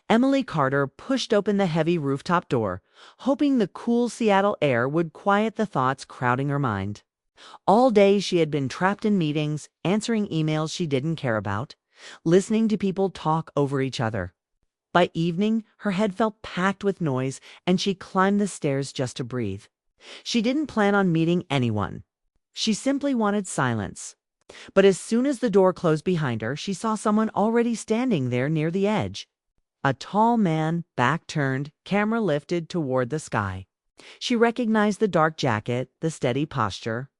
Emily Carter pushed open the heavy rooftop door, hoping the cool Seattle air would quiet the thoughts crowding her mind. All day she had been trapped in meetings, answering emails she didn't care about, listening to people talk over each other. By evening, her head felt packed with noise, and she climbed the stairs just to breathe. She didn't plan on meeting anyone. She simply wanted silence. But as soon as the door closed behind her, she saw someone already standing there near the edge. A tall man, back turned, camera lifted toward the sky. She recognized the dark jacket, the steady posture.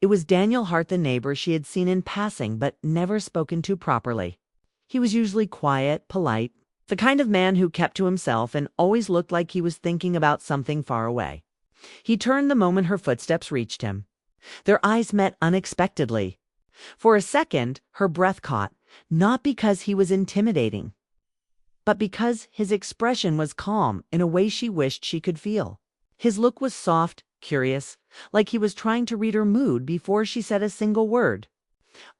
It was Daniel Hart, the neighbor she had seen in passing but never spoken to properly. He was usually quiet, polite, the kind of man who kept to himself and always looked like he was thinking about something far away. He turned the moment her footsteps reached him. Their eyes met unexpectedly. For a second, her breath caught, not because he was intimidating, but because his expression was calm in a way she wished she could feel. His look was soft, curious, like he was trying to read her mood before she said a single word.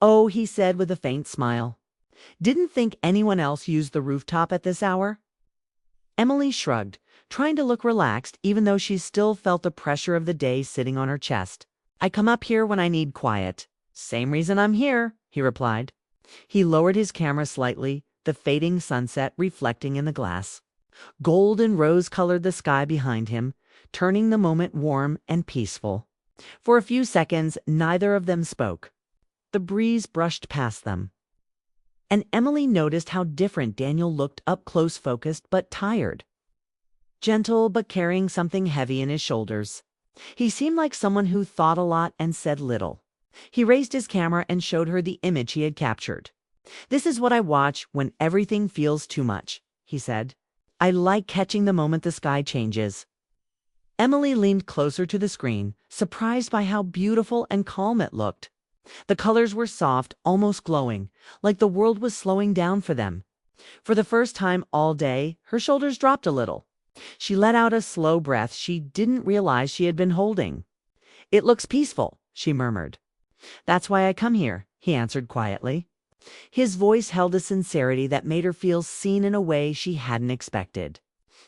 "Oh," he said with a faint smile. "Didn't think anyone else used the rooftop at this hour?" Emily shrugged, trying to look relaxed even though she still felt the pressure of the day sitting on her chest. "I come up here when I need quiet." "Same reason I'm here," he replied. He lowered his camera slightly, the fading sunset reflecting in the glass. Gold and rose colored the sky behind him, turning the moment warm and peaceful. For a few seconds, neither of them spoke. The breeze brushed past them. And Emily noticed how different Daniel looked up close, focused but tired. Gentle but carrying something heavy in his shoulders. He seemed like someone who thought a lot and said little. He raised his camera and showed her the image he had captured. "This is what I watch when everything feels too much," he said. "I like catching the moment the sky changes." Emily leaned closer to the screen, surprised by how beautiful and calm it looked. The colors were soft, almost glowing, like the world was slowing down for them. For the first time all day, her shoulders dropped a little. She let out a slow breath she didn't realize she had been holding. "It looks peaceful," she murmured. "That's why I come here," he answered quietly. His voice held a sincerity that made her feel seen in a way she hadn't expected.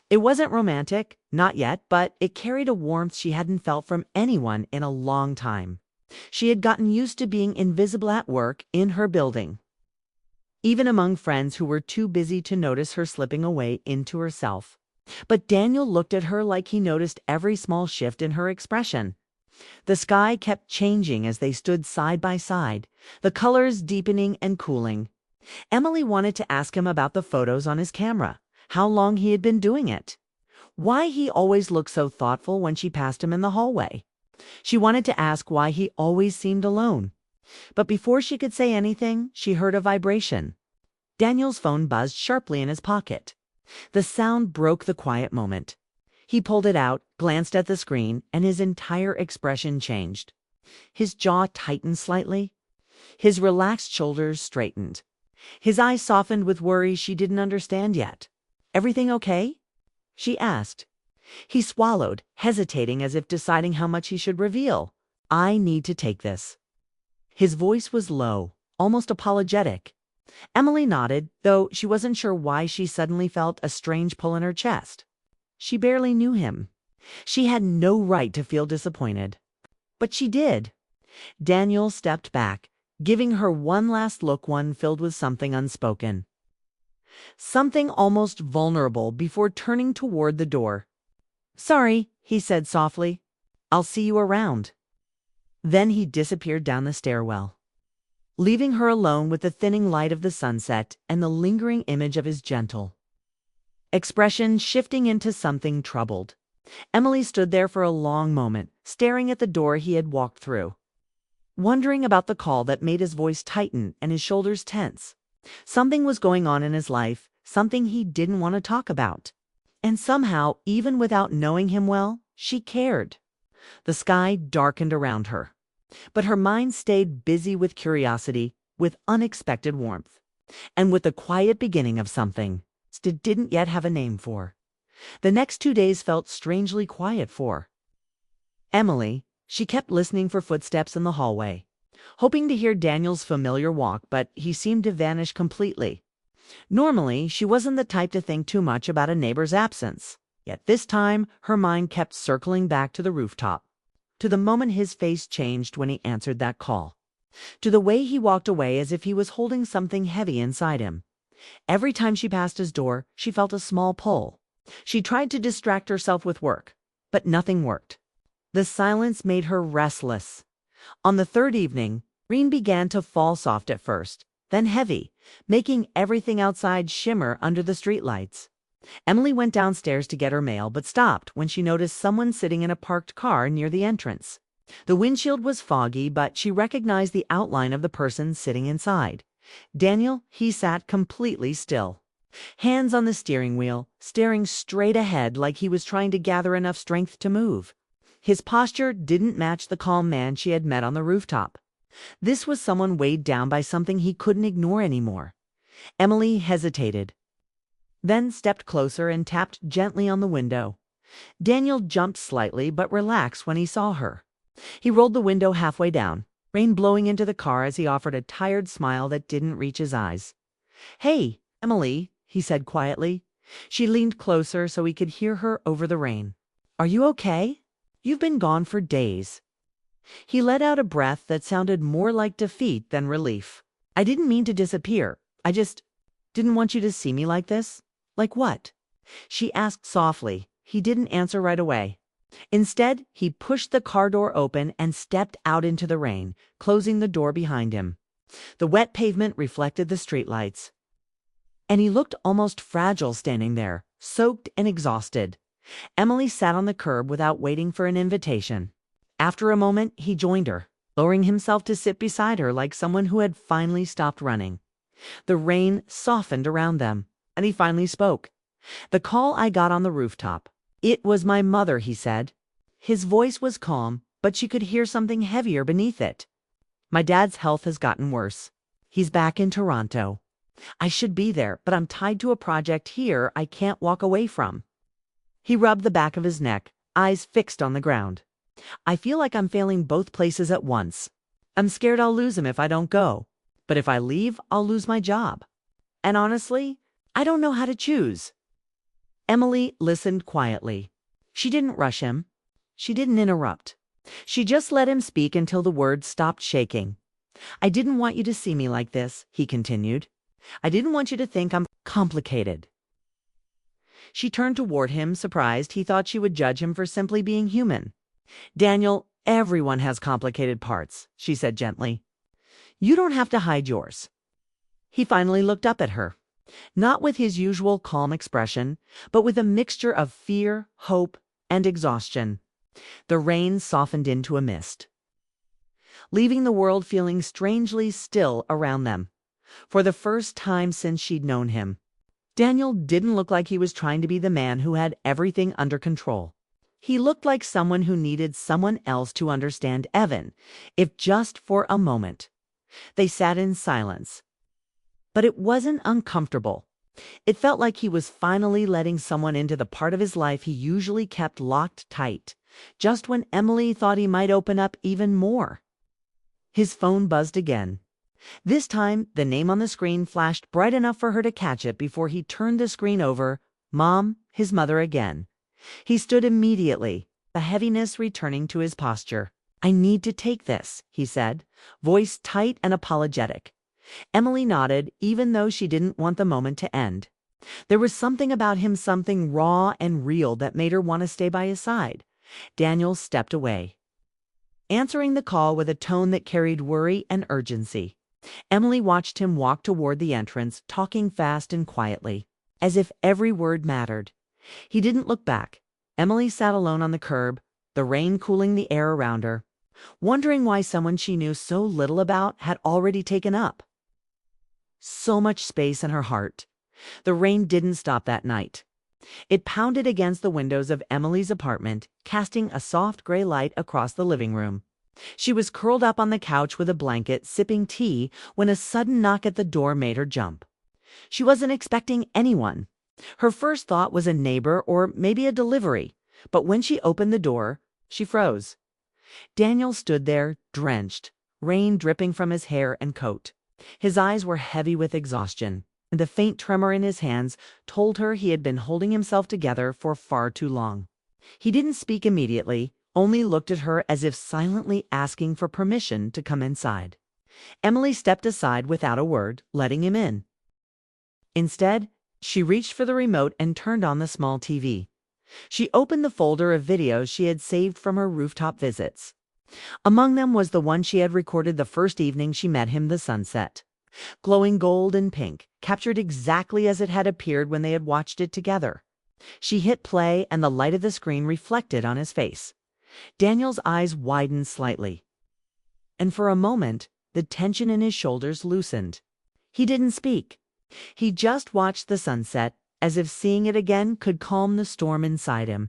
It wasn't romantic, not yet, but it carried a warmth she hadn't felt from anyone in a long time. She had gotten used to being invisible at work, in her building, even among friends who were too busy to notice her slipping away into herself. But Daniel looked at her like he noticed every small shift in her expression. The sky kept changing as they stood side by side, the colors deepening and cooling. Emily wanted to ask him about the photos on his camera, how long he had been doing it, why he always looked so thoughtful when she passed him in the hallway. She wanted to ask why he always seemed alone. But before she could say anything, she heard a vibration. Daniel's phone buzzed sharply in his pocket. The sound broke the quiet moment. He pulled it out, glanced at the screen, and his entire expression changed. His jaw tightened slightly. His relaxed shoulders straightened. His eyes softened with worry she didn't understand yet. "Everything okay?" she asked. He swallowed, hesitating as if deciding how much he should reveal. "I need to take this." His voice was low, almost apologetic. Emily nodded, though she wasn't sure why she suddenly felt a strange pull in her chest. She barely knew him. She had no right to feel disappointed. But she did. Daniel stepped back, giving her one last look, one filled with something unspoken. Something almost vulnerable before turning toward the door. "Sorry," he said softly. "I'll see you around." Then he disappeared down the stairwell, leaving her alone with the thinning light of the sunset and the lingering image of his gentle expression shifting into something troubled. Emily stood there for a long moment, staring at the door he had walked through, wondering about the call that made his voice tighten and his shoulders tense. Something was going on in his life, something he didn't want to talk about. And somehow, even without knowing him well, she cared. The sky darkened around her, but her mind stayed busy with curiosity, with unexpected warmth, and with the quiet beginning of something St didn't yet have a name for. The next 2 days felt strangely quiet for Emily. She kept listening for footsteps in the hallway, hoping to hear Daniel's familiar walk, but he seemed to vanish completely. Normally, she wasn't the type to think too much about a neighbor's absence. Yet this time, her mind kept circling back to the rooftop, to the moment his face changed when he answered that call, to the way he walked away as if he was holding something heavy inside him. Every time she passed his door, she felt a small pull. She tried to distract herself with work, but nothing worked. The silence made her restless. On the third evening, rain began to fall soft at first, then heavy, making everything outside shimmer under the streetlights. Emily went downstairs to get her mail, but stopped when she noticed someone sitting in a parked car near the entrance. The windshield was foggy, but she recognized the outline of the person sitting inside. Daniel, he sat completely still, hands on the steering wheel, staring straight ahead like he was trying to gather enough strength to move. His posture didn't match the calm man she had met on the rooftop. This was someone weighed down by something he couldn't ignore anymore. Emily hesitated, then stepped closer and tapped gently on the window. Daniel jumped slightly but relaxed when he saw her. He rolled the window halfway down, rain blowing into the car as he offered a tired smile that didn't reach his eyes. "Hey, Emily," he said quietly. She leaned closer so he could hear her over the rain. "Are you okay? You've been gone for days." He let out a breath that sounded more like defeat than relief. "I didn't mean to disappear. I just didn't want you to see me like this." "Like what?" she asked softly. He didn't answer right away. Instead, he pushed the car door open and stepped out into the rain, closing the door behind him. The wet pavement reflected the streetlights, and he looked almost fragile standing there, soaked and exhausted. Emily sat on the curb without waiting for an invitation. After a moment, he joined her, lowering himself to sit beside her like someone who had finally stopped running. The rain softened around them, and he finally spoke. "The call I got on the rooftop. It was my mother," he said. His voice was calm, but she could hear something heavier beneath it. "My dad's health has gotten worse. He's back in Toronto. I should be there, but I'm tied to a project here I can't walk away from." He rubbed the back of his neck, eyes fixed on the ground. "I feel like I'm failing both places at once. I'm scared I'll lose him if I don't go. But if I leave, I'll lose my job. And honestly, I don't know how to choose." Emily listened quietly. She didn't rush him. She didn't interrupt. She just let him speak until the words stopped shaking. "I didn't want you to see me like this," he continued. "I didn't want you to think I'm complicated." She turned toward him, surprised. He thought she would judge him for simply being human. "Daniel, everyone has complicated parts," she said gently. "You don't have to hide yours." He finally looked up at her, not with his usual calm expression, but with a mixture of fear, hope, and exhaustion. The rain softened into a mist, leaving the world feeling strangely still around them. For the first time since she'd known him, Daniel didn't look like he was trying to be the man who had everything under control. He looked like someone who needed someone else to understand Evan, if just for a moment. They sat in silence. But it wasn't uncomfortable. It felt like he was finally letting someone into the part of his life he usually kept locked tight, just when Emily thought he might open up even more. His phone buzzed again. This time, the name on the screen flashed bright enough for her to catch it before he turned the screen over. Mom, his mother again. He stood immediately, the heaviness returning to his posture. "I need to take this," he said, voice tight and apologetic. Emily nodded, even though she didn't want the moment to end. There was something about him, something raw and real, that made her want to stay by his side. Daniel stepped away, answering the call with a tone that carried worry and urgency. Emily watched him walk toward the entrance, talking fast and quietly, as if every word mattered. He didn't look back. Emily sat alone on the curb, the rain cooling the air around her, wondering why someone she knew so little about had already taken up so much space in her heart. The rain didn't stop that night. It pounded against the windows of Emily's apartment, casting a soft gray light across the living room. She was curled up on the couch with a blanket, sipping tea, when a sudden knock at the door made her jump. She wasn't expecting anyone. Her first thought was a neighbor or maybe a delivery, but when she opened the door, she froze. Daniel stood there, drenched, rain dripping from his hair and coat. His eyes were heavy with exhaustion. and the faint tremor in his hands told her he had been holding himself together for far too long. He didn't speak immediately, only looked at her as if silently asking for permission to come inside. Emily stepped aside without a word, letting him in. Instead, she reached for the remote and turned on the small TV. She opened the folder of videos she had saved from her rooftop visits. Among them was the one she had recorded the first evening she met him, the sunset. Glowing gold and pink, captured exactly as it had appeared when they had watched it together. She hit play and the light of the screen reflected on his face. Daniel's eyes widened slightly. And for a moment, the tension in his shoulders loosened. He didn't speak. He just watched the sunset, as if seeing it again could calm the storm inside him.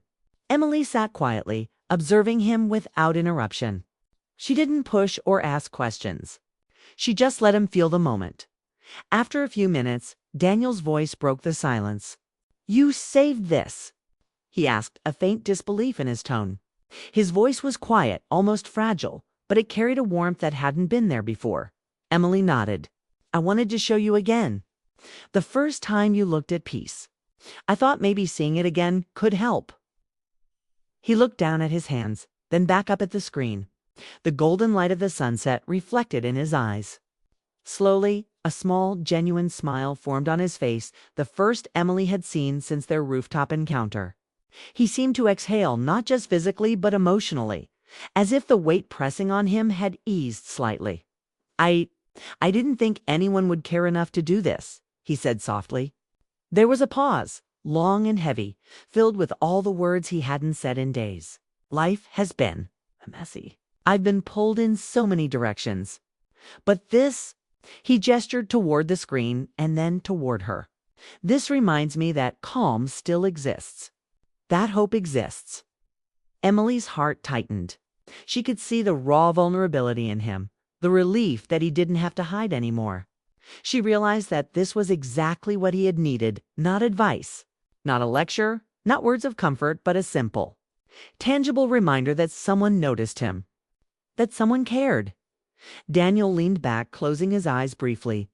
Emily sat quietly, observing him without interruption. She didn't push or ask questions. She just let him feel the moment. After a few minutes, Daniel's voice broke the silence. "You saved this?" he asked, a faint disbelief in his tone. His voice was quiet, almost fragile, but it carried a warmth that hadn't been there before. Emily nodded. "I wanted to show you again. The first time you looked at peace. I thought maybe seeing it again could help." He looked down at his hands, then back up at the screen. The golden light of the sunset reflected in his eyes. Slowly, a small, genuine smile formed on his face, the first Emily had seen since their rooftop encounter. He seemed to exhale not just physically but emotionally, as if the weight pressing on him had eased slightly. I didn't think anyone would care enough to do this," he said softly. There was a pause, long and heavy, filled with all the words he hadn't said in days. "Life has been messy. I've been pulled in so many directions. But this," he gestured toward the screen and then toward her. "This reminds me that calm still exists. That hope exists." Emily's heart tightened. She could see the raw vulnerability in him, the relief that he didn't have to hide anymore. She realized that this was exactly what he had needed, not advice, not a lecture, not words of comfort, but a simple, tangible reminder that someone noticed him, that someone cared. Daniel leaned back, closing his eyes briefly.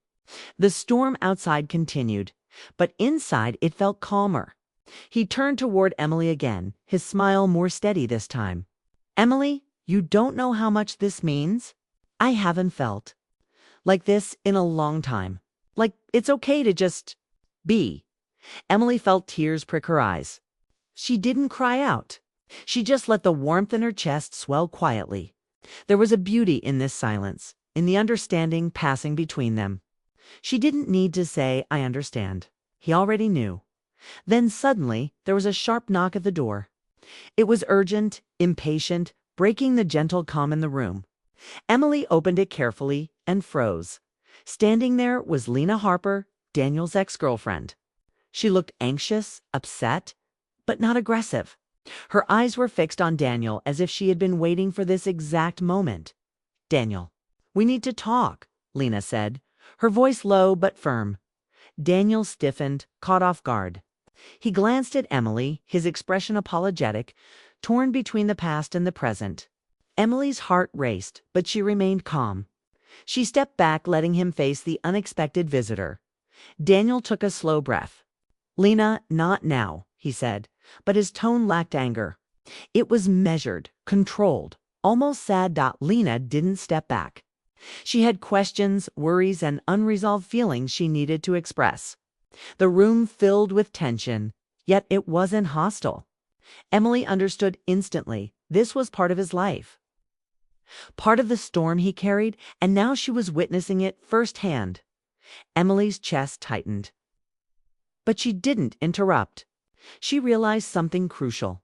The storm outside continued, but inside it felt calmer. He turned toward Emily again, his smile more steady this time. "Emily, you don't know how much this means. I haven't felt like this in a long time. Like it's okay to just be." Emily felt tears prick her eyes. She didn't cry out. She just let the warmth in her chest swell quietly. There was a beauty in this silence, in the understanding passing between them. She didn't need to say, "I understand." He already knew. Then suddenly, there was a sharp knock at the door. It was urgent, impatient, breaking the gentle calm in the room. Emily opened it carefully and froze. Standing there was Lena Harper, Daniel's ex-girlfriend. She looked anxious, upset, but not aggressive. Her eyes were fixed on Daniel as if she had been waiting for this exact moment. "Daniel, we need to talk," Lena said, her voice low but firm. Daniel stiffened, caught off guard. He glanced at Emily, his expression apologetic, torn between the past and the present. Emily's heart raced, but she remained calm. She stepped back, letting him face the unexpected visitor. Daniel took a slow breath. "Lena, not now," he said, but his tone lacked anger. It was measured, controlled, almost sad. Lena didn't step back. She had questions, worries, and unresolved feelings she needed to express. The room filled with tension, yet it wasn't hostile. Emily understood instantly. This was part of his life, part of the storm he carried, and now she was witnessing it firsthand. Emily's chest tightened. But she didn't interrupt. She realized something crucial.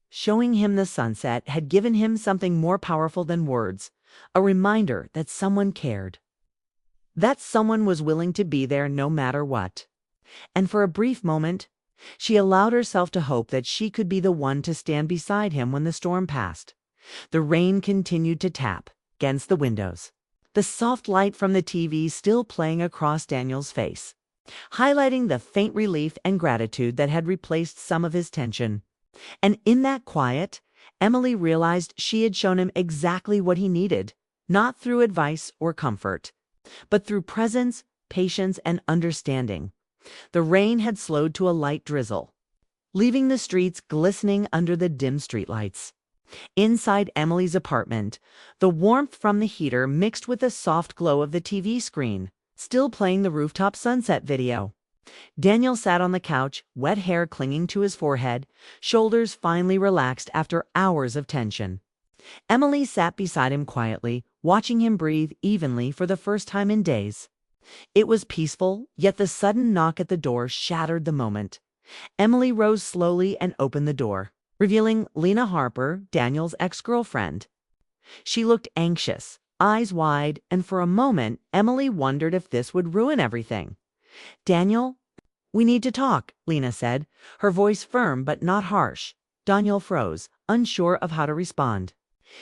Showing him the sunset had given him something more powerful than words, a reminder that someone cared. That someone was willing to be there no matter what. And for a brief moment, she allowed herself to hope that she could be the one to stand beside him when the storm passed. The rain continued to tap against the windows, the soft light from the TV still playing across Daniel's face, highlighting the faint relief and gratitude that had replaced some of his tension. And in that quiet, Emily realized she had shown him exactly what he needed, not through advice or comfort, but through presence, patience, and understanding. The rain had slowed to a light drizzle, leaving the streets glistening under the dim streetlights. Inside Emily's apartment, the warmth from the heater mixed with the soft glow of the TV screen, still playing the rooftop sunset video. Daniel sat on the couch, wet hair clinging to his forehead, shoulders finally relaxed after hours of tension. Emily sat beside him quietly, watching him breathe evenly for the first time in days. It was peaceful, yet the sudden knock at the door shattered the moment. Emily rose slowly and opened the door, revealing Lena Harper, Daniel's ex-girlfriend. She looked anxious, eyes wide, and for a moment, Emily wondered if this would ruin everything. "Daniel, we need to talk," Lena said, her voice firm but not harsh. Daniel froze, unsure of how to respond.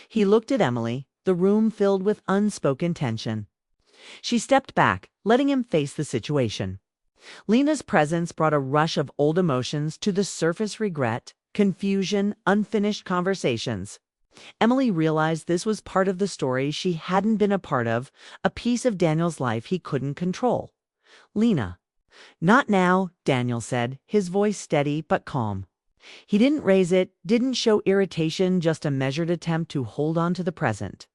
He looked at Emily, the room filled with unspoken tension. She stepped back, letting him face the situation. Lena's presence brought a rush of old emotions to the surface: regret, confusion, unfinished conversations. Emily realized this was part of the story she hadn't been a part of, a piece of Daniel's life he couldn't control. "Lena." "Not now," Daniel said, his voice steady but calm. He didn't raise it, didn't show irritation, just a measured attempt to hold on to the present.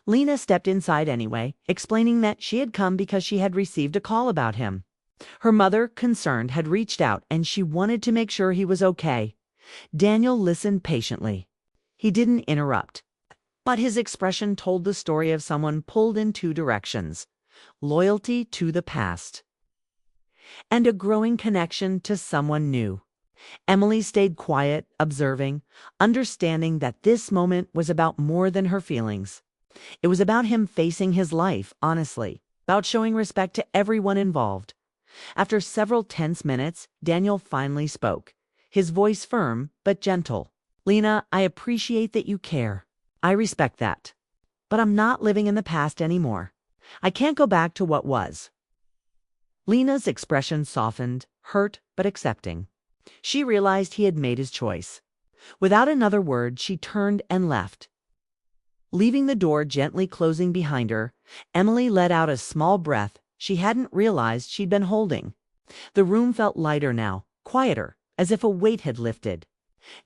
Lena stepped inside anyway, explaining that she had come because she had received a call about him. Her mother, concerned, had reached out and she wanted to make sure he was okay. Daniel listened patiently. He didn't interrupt, but his expression told the story of someone pulled in two directions: loyalty to the past and a growing connection to someone new. Emily stayed quiet, observing, understanding that this moment was about more than her feelings. It was about him facing his life honestly, about showing respect to everyone involved. After several tense minutes, Daniel finally spoke, his voice firm but gentle. "Lena, I appreciate that you care. I respect that. But I'm not living in the past anymore. I can't go back to what was." Lena's expression softened, hurt but accepting. She realized he had made his choice. Without another word, she turned and left. Leaving the door gently closing behind her, Emily let out a small breath she hadn't realized she'd been holding. The room felt lighter now, quieter, as if a weight had lifted.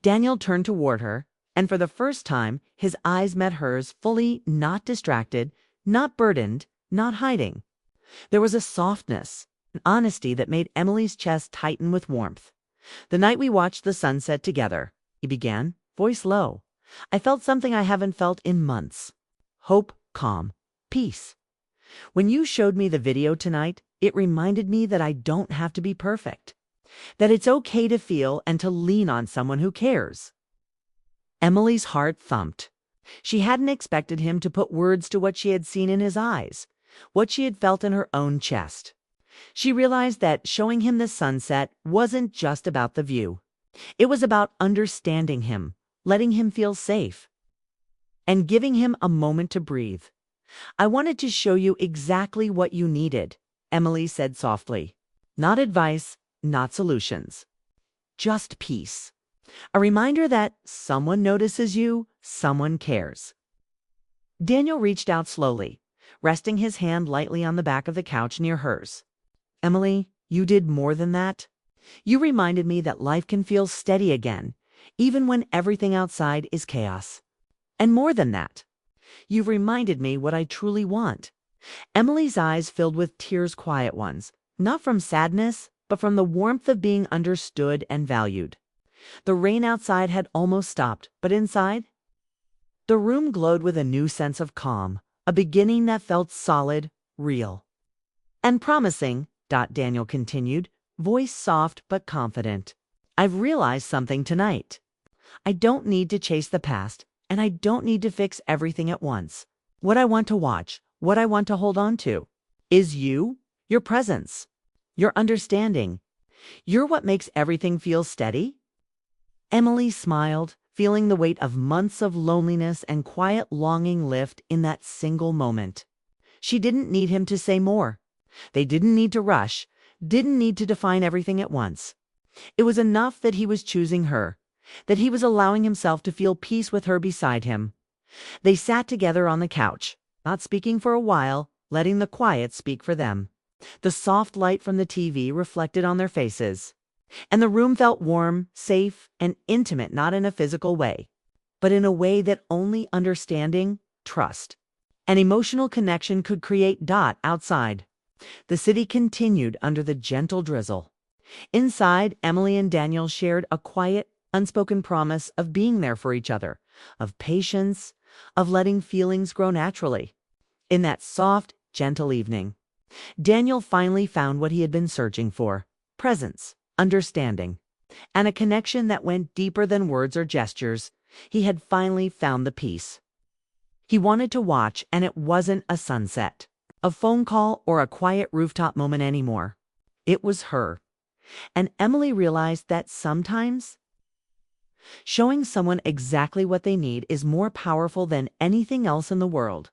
Daniel turned toward her, and for the first time, his eyes met hers fully, not distracted, not burdened, not hiding. There was a softness, an honesty that made Emily's chest tighten with warmth. "The night we watched the sunset together," he began, voice low, "I felt something I haven't felt in months. Hope, calm, peace. When you showed me the video tonight, it reminded me that I don't have to be perfect, that it's okay to feel and to lean on someone who cares." Emily's heart thumped. She hadn't expected him to put words to what she had seen in his eyes, what she had felt in her own chest. She realized that showing him the sunset wasn't just about the view. It was about understanding him, letting him feel safe, and giving him a moment to breathe. "I wanted to show you exactly what you needed," Emily said softly. "Not advice, not solutions. Just peace. A reminder that someone notices you, someone cares." Daniel reached out slowly, resting his hand lightly on the back of the couch near hers. "Emily, you did more than that. You reminded me that life can feel steady again, even when everything outside is chaos. And more than that, you've reminded me what I truly want." Emily's eyes filled with tears, quiet ones, not from sadness, but from the warmth of being understood and valued. The rain outside had almost stopped, but inside, the room glowed with a new sense of calm, a beginning that felt solid, real, and promising. Daniel continued, voice soft but confident. "I've realized something tonight. I don't need to chase the past, and I don't need to fix everything at once. What I want to watch, what I want to hold on to, is you, your presence, your understanding. You're what makes everything feel steady." Emily smiled, feeling the weight of months of loneliness and quiet longing lift in that single moment. She didn't need him to say more. They didn't need to rush, didn't need to define everything at once. It was enough that he was choosing her, that he was allowing himself to feel peace with her beside him. They sat together on the couch, not speaking for a while, letting the quiet speak for them. The soft light from the TV reflected on their faces, and the room felt warm, safe, and intimate, not in a physical way, but in a way that only understanding, trust, and emotional connection could create. Outside, the city continued under the gentle drizzle. Inside, Emily and Daniel shared a quiet, unspoken promise of being there for each other, of patience, of letting feelings grow naturally. In that soft, gentle evening, Daniel finally found what he had been searching for: presence, understanding, and a connection that went deeper than words or gestures. He had finally found the peace he wanted to watch, and it wasn't a sunset, a phone call, or a quiet rooftop moment anymore. It was her. And Emily realized that sometimes showing someone exactly what they need is more powerful than anything else in the world.